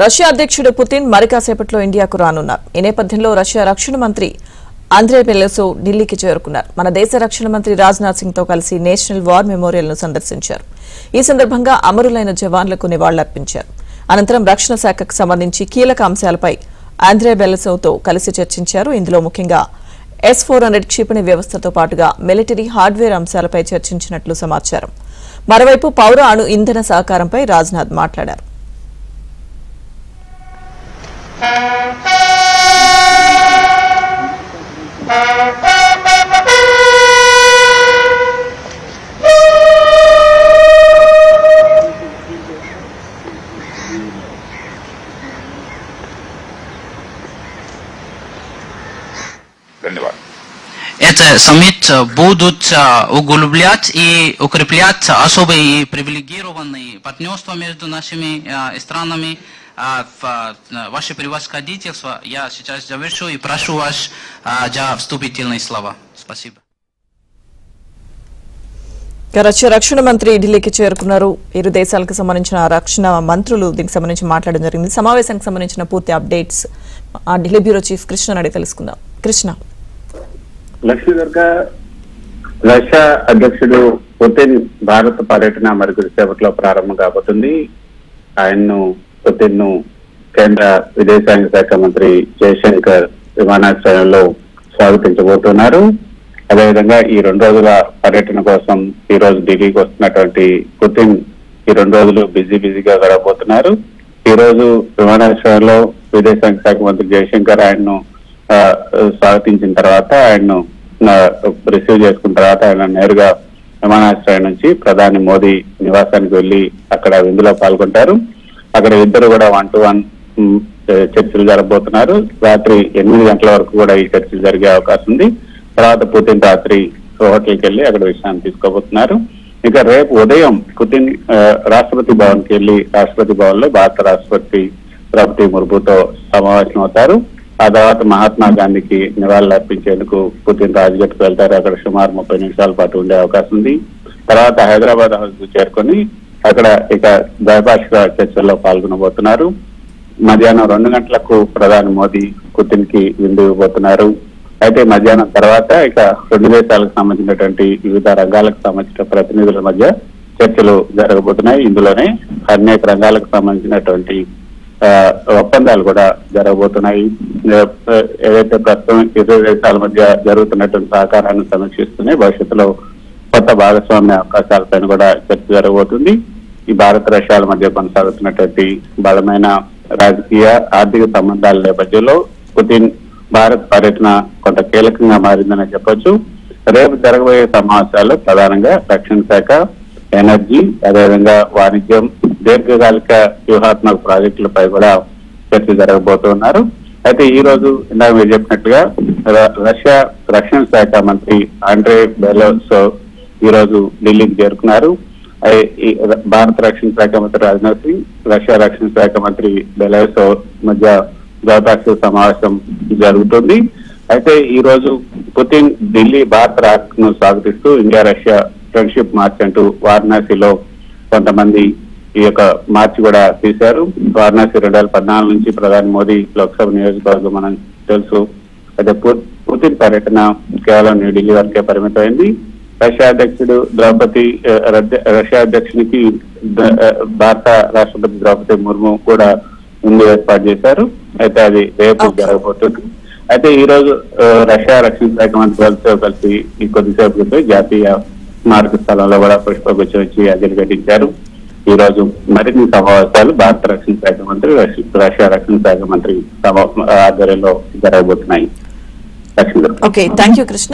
Russia అధ్యక్షుడు Putin మరికాసేపట్లో ఇండియాకు రానున్నారు. ఈ నేపథ్యంలో రష్యా రక్షణ మంత్రి ఆంద్రే బెలెసోవ్ ఢిల్లీకి చేరుకున్నారు. మన దేశ రక్షణ మంత్రి రాజ్నాథ్ సింగ్ తో కలిసి నేషనల్ వార్ మెమోరియల్ ను సందర్శించారు. ఈ సందర్భంగా అమరులైన జవాన్లకు నివాళులర్పించారు. అనంతరం రక్షణ శాఖకు సంబంధించి కీలక అంశాలపై ఆంద్రే బెలెసోవ్ తో కలిసి చర్చించారు. ఇందులో ముఖ్యంగా S-400 క్షిపణి వ్యవస్థతో పాటుగా మిలిటరీ హార్డ్వేర్ అంశాలపై చర్చించినట్లు సమాచారం. మరోవైపు పౌర అణు ఇంధన సహకారంపై రాజ్నాథ్ మాట్లాడారు. Это саммит будут углублять и укреплять особые и привилегированные партнерства между нашими странами. Ваше превосходительство, я сейчас завершу и прошу вас за вступительные слова. Спасибо. రష్యా రక్షణ మంత్రి ఢిల్లీకి చేరుకున్నారు. ఇరు దేశాలకు సంబంధించిన రక్షణ మంత్రులు దీనికి సంబంధించి మాట్లాడడం జరిగింది. సమావేశానికి సంబంధించిన పూర్తి updates Delhi bureau chief Krishna అడిగి తెలుసుకుందాం. కృష్ణ, లక్ష్మీదుర్గ, రష్యా అధ్యక్షుడు పుతిన్ భారత పర్యటన మరికొద్దిసేపట్లో ప్రారంభం కాబోతుంది. పుతిన్ ను కేంద్ర విదేశాంగ శాఖ మంత్రి జయశంకర్ విమానాశ్రయంలో స్వాగతించబోతున్నారు. అదేవిధంగా ఈ 2 రోజుల పర్యటన కోసం ఈ రోజు ఢిల్లీకి వస్తున్నటువంటి పుతిన్ ఈ 2 రోజులు బిజీగా గడపబోతున్నారు. ఈ రోజు విమానాశ్రయంలో విదేశాంగ శాఖ మంత్రి జయశంకర్ ఆయన్ను స్వాగతించిన తర్వాత ఆయన్ను రిసీవ్ చేసుకున్న తర్వాత ఆయన నేరుగా విమానాశ్రయం నుంచి ప్రధాని మోదీ నివాసానికి వెళ్లి అక్కడ విందులో పాల్గొంటారు. అక్కడ ఇద్దరు కూడా 1-to-1 చర్చలు జరగబోతున్నారు. రాత్రి 8 గంటల వరకు కూడా ఈ చర్చలు జరిగే అవకాశం ఉంది. తర్వాత పుతిన్ రాత్రి హోటల్కి వెళ్లి అక్కడ విశ్రాంతి తీసుకోబోతున్నారు. ఇక రేపు ఉదయం పుతిన్ రాష్ట్రపతి భవన్ కి వెళ్లి రాష్ట్రపతి భవన్ లో భారత రాష్ట్రపతి ద్రౌపది ముర్ముతో సమావేశం అవుతారు. ఆ తర్వాత మహాత్మా గాంధీకి నివాళులు అర్పించేందుకు పుతిన్ రాజ్ఘాట్కు వెళ్తారు. అక్కడ సుమారు 30 నిమిషాల పాటు ఉండే అవకాశం ఉంది. తర్వాత హైదరాబాద్ హౌస్ కు చేరుకొని అక్కడ ఇక ద్వైపాక్షిక చర్చల్లో పాల్గొనబోతున్నారు. మధ్యాహ్నం 2 గంటలకు ప్రధాని మోదీ పుతిన్ కి విందు ఇవ్వబోతున్నారు. అయితే మధ్యాహ్నం తర్వాత ఇక 2 దేశాలకు సంబంధించినటువంటి వివిధ రంగాలకు సంబంధించిన ప్రతినిధుల మధ్య చర్చలు జరగబోతున్నాయి. ఇందులోనే అనేక రంగాలకు సంబంధించినటువంటి ఒప్పందాలు కూడా జరగబోతున్నాయి. ఏదైతే ప్రస్తుతం ఇరు దేశాల మధ్య జరుగుతున్నటువంటి సహకారాన్ని సమీక్షిస్తూనే భవిష్యత్తులో కొత్త భాగస్వామ్య అవకాశాలపైన కూడా చర్చ జరగబోతుంది. ఈ భారత రష్యాల మధ్య కొనసాగుతున్నటువంటి బలమైన రాజకీయ ఆర్థిక సంబంధాల నేపథ్యంలో పుతిన్ భారత్ పర్యటన కొంత కీలకంగా మారిందని చెప్పొచ్చు. రేపు జరగబోయే సమావేశాల్లో ప్రధానంగా రక్షణ శాఖ, ఎనర్జీ, అదేవిధంగా వాణిజ్యం, దీర్ఘకాలిక వ్యూహాత్మక ప్రాజెక్టులపై కూడా చర్చ జరగబోతున్నారు. అయితే ఈ రోజు ఇందాక మీరు చెప్పినట్టుగా రష్యా రక్షణ శాఖ మంత్రి ఆండ్రే బెలెసోవ్ ఈ రోజు ఢిల్లీకి చేరుకున్నారు. భారత రక్షణ శాఖ మంత్రి రాజ్నాథ్ సింగ్, రష్యా రక్షణ శాఖ మంత్రి బెలెసోవ్ మధ్య ద్వైపాక్షిక సమావేశం జరుగుతుంది. అయితే ఈ రోజు పుతిన్ ఢిల్లీ భారత రాకను స్వాగతిస్తూ ఇండియా రష్యా ఫ్రెండ్షిప్ మార్చ్ అంటూ వారణాసిలో కొంతమంది ఈ యొక్క మార్చి కూడా తీశారు. వారణాసి 2014 నుంచి ప్రధాని మోదీ లోక్సభ నియోజకవర్గం మనం తెలుసు. అయితే పుతిన్ పర్యటన కేవలం న్యూఢిల్లీ వరకే పరిమితమైంది. రష్యా అధ్యక్షునికి భారత రాష్ట్రపతి ద్రౌపది ముర్ము కూడా ముందు ఏర్పాటు చేశారు. అయితే అది రేపు జరగబోతుంది. అయితే ఈ రోజు రష్యా రక్షణ శాఖ మంత్రులతో కలిసి ఈ కొద్దిసేపు క్రితం జాతీయ స్మారక స్థలంలో కూడా పుష్పగుచ్చం ఇచ్చి అంజలి ఘటించారు. ఈ రోజు మరిన్ని సమావేశాలు భారత రక్షణ శాఖ మంత్రి, రష్యా రక్షణ శాఖ మంత్రి ఆధ్వర్యంలో జరగబోతున్నాయి. Okay, thank you Krishna.